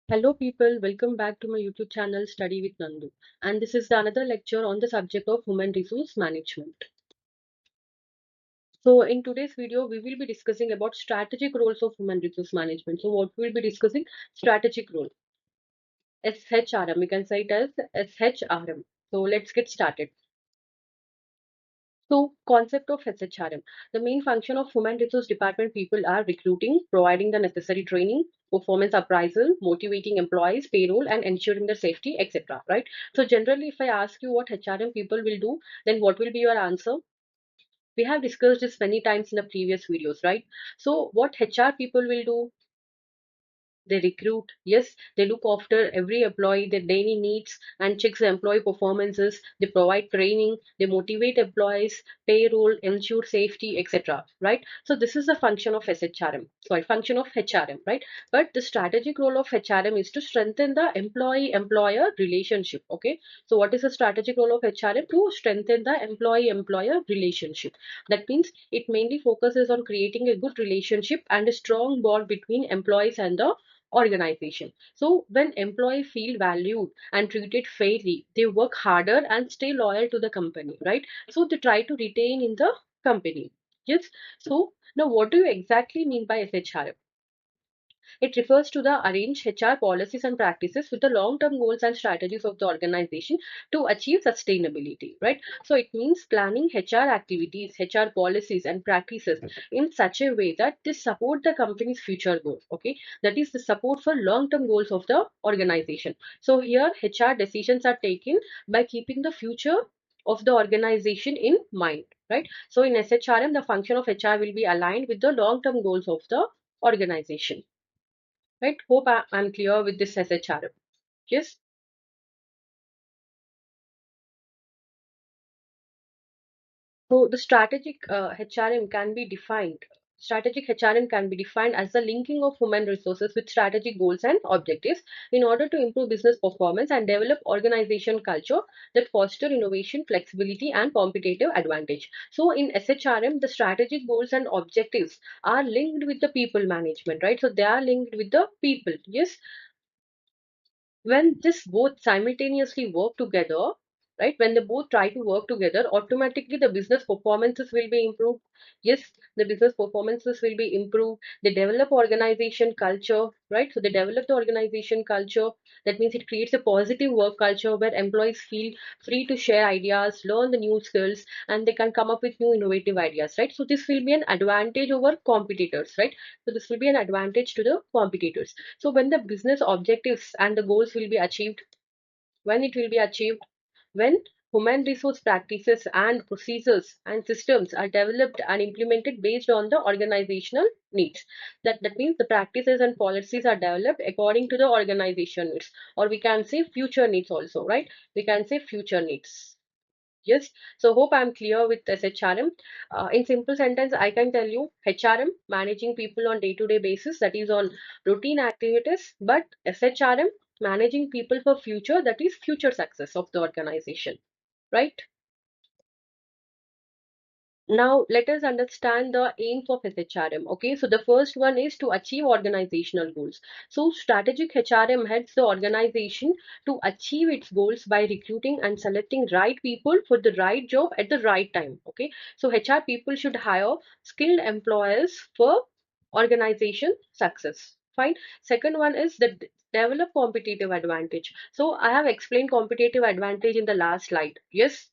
Hello people, welcome back to my YouTube channel Study with Nandu, and this is another lecture on the subject of human resource management. So in today's video we will be discussing about strategic roles of human resource management. So what we will be discussing? Strategic role, SHRM. We can say it as SHRM. So let's get started. So concept of SHRM. The main function of human resource department people are recruiting, providing the necessary training, performance appraisal, motivating employees, payroll, and ensuring their safety, etc. Right? So generally, if I ask you what HRM people will do, then what will be your answer? We have discussed this many times in the previous videos, right? So what HR people will do? They recruit, yes, they look after every employee, their daily needs, and checks the employee performances. They provide training, they motivate employees, payroll, ensure safety, etc. Right? So this is the function of SHRM. Sorry, function of HRM, right? But the strategic role of HRM is to strengthen the employee-employer relationship. Okay. So what is the strategic role of HRM? To strengthen the employee-employer relationship. That means it mainly focuses on creating a good relationship and a strong bond between employees and the organization. So when employees feel valued and treated fairly, they work harder and stay loyal to the company, right? So they try to retain in the company. Yes. So now what do you exactly mean by SHRM? It refers to the arranged HR policies and practices with the long-term goals and strategies of the organization to achieve sustainability, right? So it means planning HR activities, HR policies and practices in such a way that they support the company's future goals, okay? That is the support for long-term goals of the organization. So here HR decisions are taken by keeping the future of the organization in mind, right? So in SHRM, the function of HR will be aligned with the long-term goals of the organization. Right? Hope I'm clear with this SHRM. Yes. So the strategic HRM can be defined. Strategic HRM can be defined as the linking of human resources with strategic goals and objectives in order to improve business performance and develop organization culture that foster innovation, flexibility, and competitive advantage. So in SHRM, the strategic goals and objectives are linked with the people management, right? So they are linked with the people. Yes. When this both simultaneously work together, right, when they both try to work together, automatically the business performances will be improved. Yes, the business performances will be improved. They develop organization culture, right? So they develop the organization culture. That means it creates a positive work culture where employees feel free to share ideas, learn the new skills, and they can come up with new innovative ideas, right? So this will be an advantage over competitors, right? So this will be an advantage to the competitors. So when the business objectives and the goals will be achieved, when it will be achieved, when human resource practices and procedures and systems are developed and implemented based on the organizational needs. That means the practices and policies are developed according to the organization needs, or we can say future needs also, right? We can say future needs. Yes, so hope I'm clear with this HRM. In simple sentence, I can tell you HRM, managing people on day-to-day basis, that is on routine activities, but SHRM, managing people for future, that is future success of the organization, right? Now, let us understand the aims of SHRM. Okay, so the first one is to achieve organizational goals. So, strategic HRM helps the organization to achieve its goals by recruiting and selecting right people for the right job at the right time. Okay, so HR people should hire skilled employees for organization success. Fine. Second one is the develop competitive advantage. So, I have explained competitive advantage in the last slide. Yes.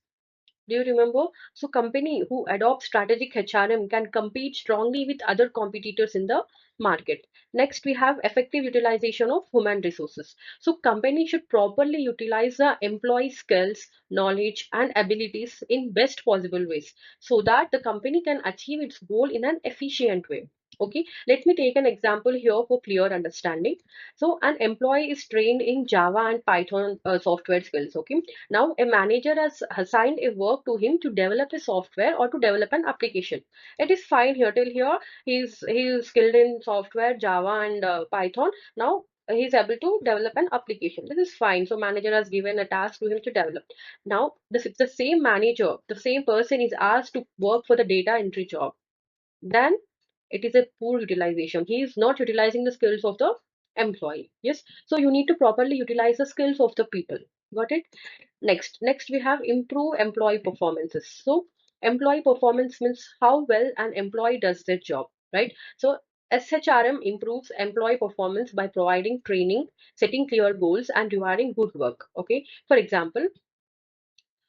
Do you remember? So company who adopt strategic HRM can compete strongly with other competitors in the market. Next, we have effective utilization of human resources. So company should properly utilize the employee skills, knowledge, and abilities in best possible ways so that the company can achieve its goal in an efficient way. Okay, let me take an example here for clear understanding. So an employee is trained in Java and Python software skills. Okay, now, a manager has assigned a work to him to develop a software or to develop an application. It is fine here till here. He's skilled in software, Java, and Python. Now he's able to develop an application. This is fine. So manager has given a task to him to develop. Now the same manager, the same person is asked to work for the data entry job. Then it is a poor utilization. He is not utilizing the skills of the employee. Yes. So you need to properly utilize the skills of the people. Got it? Next we have improve employee performances. So employee performance means how well an employee does their job, right? So SHRM improves employee performance by providing training, setting clear goals, and rewarding good work. Okay. For example,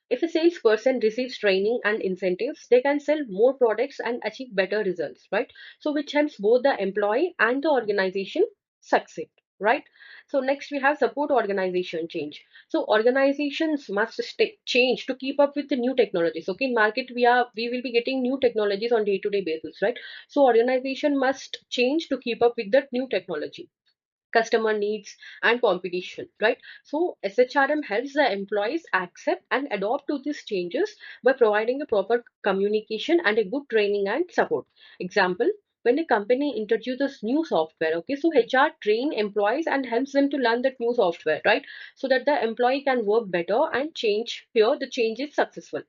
if a salesperson receives training and incentives, they can sell more products and achieve better results, right? So, which helps both the employee and the organization succeed, right? So, next we have support organization change. So, organizations must change to keep up with the new technologies. Okay, in market we will be getting new technologies on day-to-day basis, right? So, organization must change to keep up with that new technology, customer needs, and competition, right? So SHRM helps the employees accept and adopt to these changes by providing a proper communication and a good training and support. Example, when a company introduces new software, okay, so HR train employees and helps them to learn that new software, right? So that the employee can work better and change here the change is successful.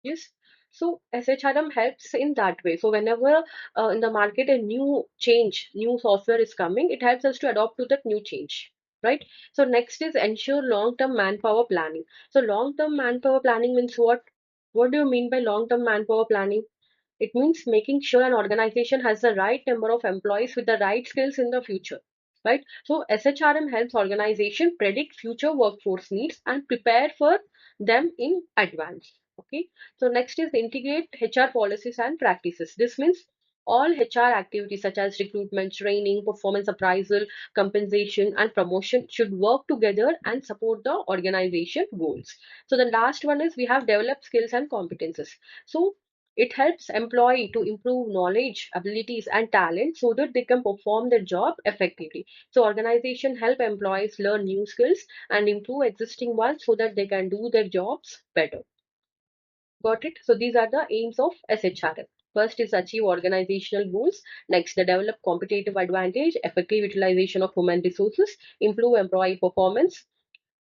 Yes. So SHRM helps in that way. So whenever in the market a new change, new software is coming, it helps us to adopt to that new change, right? So next is ensure long-term manpower planning. So long-term manpower planning means what? What do you mean by long-term manpower planning? It means making sure an organization has the right number of employees with the right skills in the future, right? So SHRM helps organization predict future workforce needs and prepare for them in advance. Okay. So next is integrate HR policies and practices. This means all HR activities such as recruitment, training, performance appraisal, compensation, and promotion should work together and support the organization goals. So the last one is we have developed skills and competences. So it helps employee to improve knowledge, abilities, and talent so that they can perform their job effectively. So organization help employees learn new skills and improve existing ones so that they can do their jobs better. Got it? So these are the aims of SHRM. First is achieve organizational goals. Next, the develop competitive advantage, effective utilization of human resources, improve employee performance,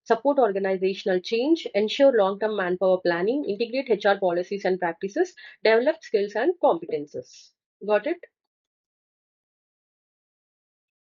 support organizational change, ensure long-term manpower planning, integrate HR policies and practices, develop skills and competences. Got it?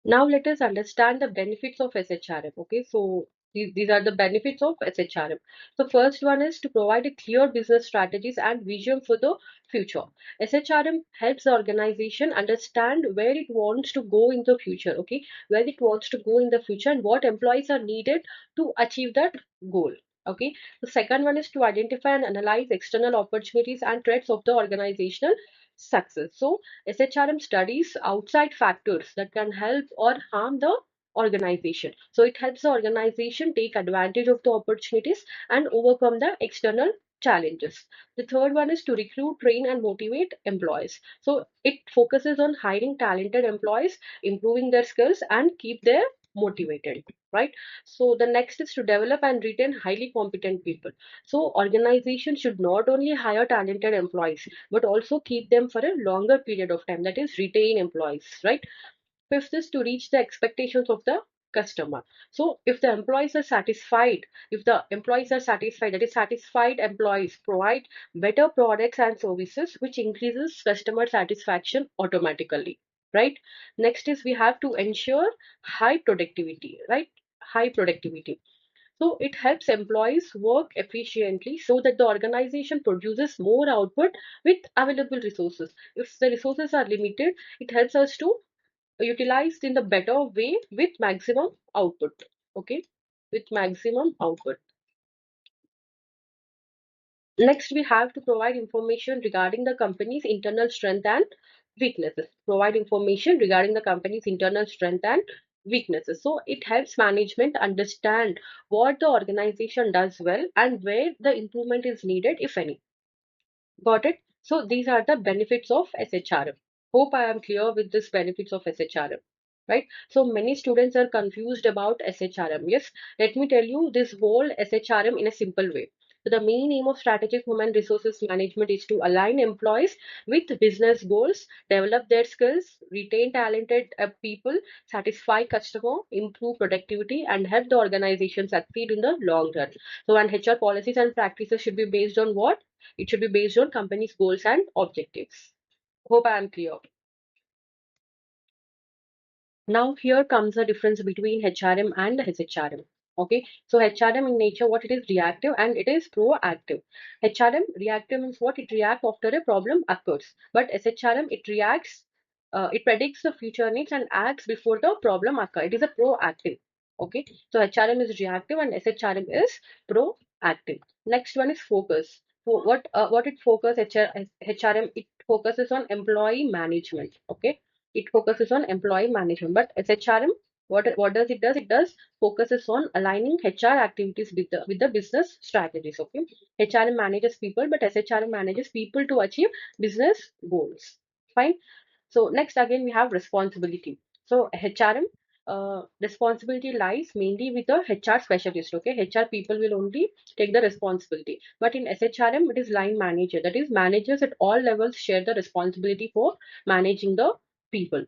Now let us understand the benefits of SHRM. Okay, so these are the benefits of SHRM. So first one is to provide a clear business strategies and vision for the future. SHRM helps the organization understand where it wants to go in the future. Okay, where it wants to go in the future and what employees are needed to achieve that goal. Okay, the second one is to identify and analyze external opportunities and threats of the organizational success. So SHRM studies outside factors that can help or harm the organization. So it helps the organization take advantage of the opportunities and overcome the external challenges. The third one is to recruit, train, and motivate employees. So it focuses on hiring talented employees, improving their skills, and keep them motivated. Right. So the next is to develop and retain highly competent people. So organizations should not only hire talented employees but also keep them for a longer period of time, that is retain employees, right? Fifth is to reach the expectations of the customer. So if the employees are satisfied, that is satisfied employees provide better products and services which increases customer satisfaction automatically, right? Next is we have to ensure high productivity, right? High productivity, so it helps employees work efficiently so that the organization produces more output with available resources. If the resources are limited, it helps us to utilize in the better way with maximum output. Okay, with maximum output. Next, we have to provide information regarding the company's internal strength and weaknesses. Provide information regarding the company's internal strength and weaknesses. So it helps management understand what the organization does well and where the improvement is needed, if any. Got it? So these are the benefits of SHRM. Hope I am clear with this benefits of SHRM. Right? So many students are confused about SHRM. Yes, let me tell you this whole SHRM in a simple way. So the main aim of strategic human resources management is to align employees with business goals, develop their skills, retain talented people, satisfy customer, improve productivity, and help the organization succeed in the long run. So, and HR policies and practices should be based on what? It should be based on company's goals and objectives. Hope I am clear. Now here comes the difference between HRM and SHRM. Okay, so HRM in nature, what it is reactive and it is proactive. HRM reactive means what? It reacts after a problem occurs, but SHRM it reacts, it predicts the future needs and acts before the problem occurs. It is a proactive. Okay, so HRM is reactive and SHRM is proactive. Next one is focus. So what it focus HRM, it focuses on employee management. Okay, it focuses on employee management, but SHRM, what does it does? It does focuses on aligning HR activities with the business strategies. Okay, HRM manages people, but SHRM manages people to achieve business goals. Fine. So next again we have responsibility. So HRM, responsibility lies mainly with the HR specialist. Okay, HR people will only take the responsibility, but in SHRM it is line manager. That is, managers at all levels share the responsibility for managing the people.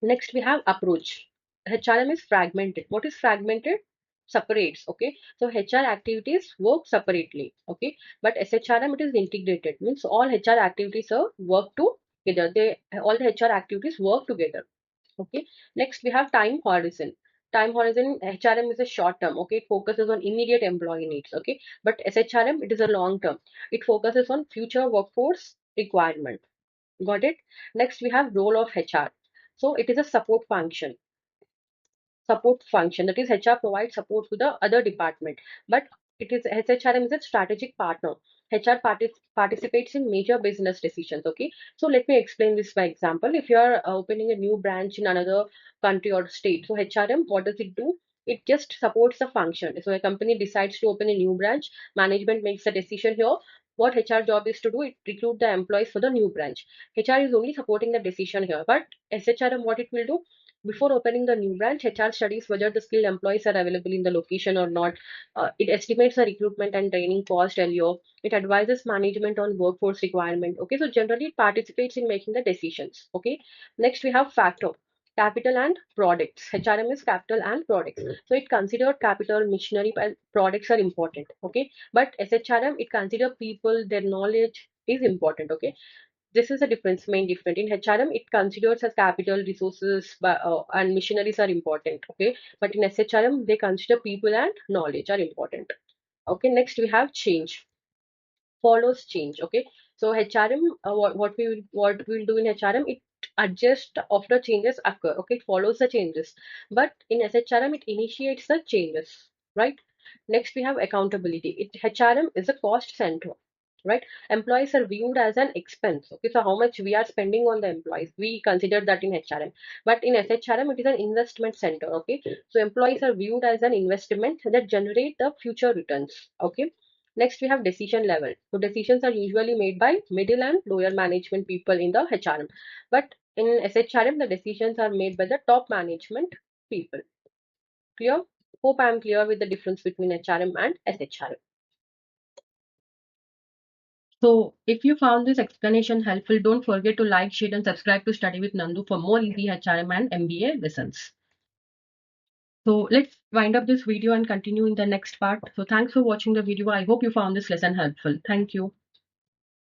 Next, we have approach. HRM is fragmented. What is fragmented? Separates. Okay. So HR activities work separately. Okay. But SHRM, it is integrated. Means all HR activities are work together. All the HR activities work together. Okay. Next, we have time horizon. Time horizon, HRM is a short term. Okay. It focuses on immediate employee needs. Okay. But SHRM, it is a long term. It focuses on future workforce requirement. Got it? Next, we have role of HR. So it is a support function. That is, HR provides support to the other department, but it is SHRM is a strategic partner. HR participates in major business decisions. Okay, so let me explain this by example. If you are opening a new branch in another country or state, so HRM, what does it do? It just supports the function. So a company decides to open a new branch, management makes a decision here. What HR job is to do? It recruit the employees for the new branch. HR is only supporting the decision here, but SHRM, what it will do? Before opening the new branch, HR studies whether the skilled employees are available in the location or not. It estimates the recruitment and training cost earlier. It advises management on workforce requirement. Okay, so generally it participates in making the decisions. Okay, next we have factor. Capital and products. HRM is capital and products. So it considered capital, machinery, and products are important. Okay, but SHRM, it consider people, their knowledge is important. Okay, this is a difference, main difference. In HRM, it considers as capital, resources, and missionaries are important. Okay, but in SHRM, they consider people and knowledge are important. Okay, next we have change. Follows change. Okay, so HRM, what we will do in HRM, it adjusts after changes occur. Okay, it follows the changes, but in SHRM, it initiates the changes. Right. Next, we have accountability. HRM is a cost center, right? Employees are viewed as an expense. Okay, so how much we are spending on the employees, we consider that in HRM. But in SHRM, it is an investment center. Okay, so employees are viewed as an investment that generate the future returns. Okay. Next, we have decision level. So decisions are usually made by middle and lower management people in the HRM. But in SHRM, the decisions are made by the top management people. Clear? Hope I am clear with the difference between HRM and SHRM. So, if you found this explanation helpful, don't forget to like, share, and subscribe to Study with Nandu for more easy HRM and MBA lessons. So, let's wind up this video and continue in the next part. So, thanks for watching the video. I hope you found this lesson helpful. Thank you.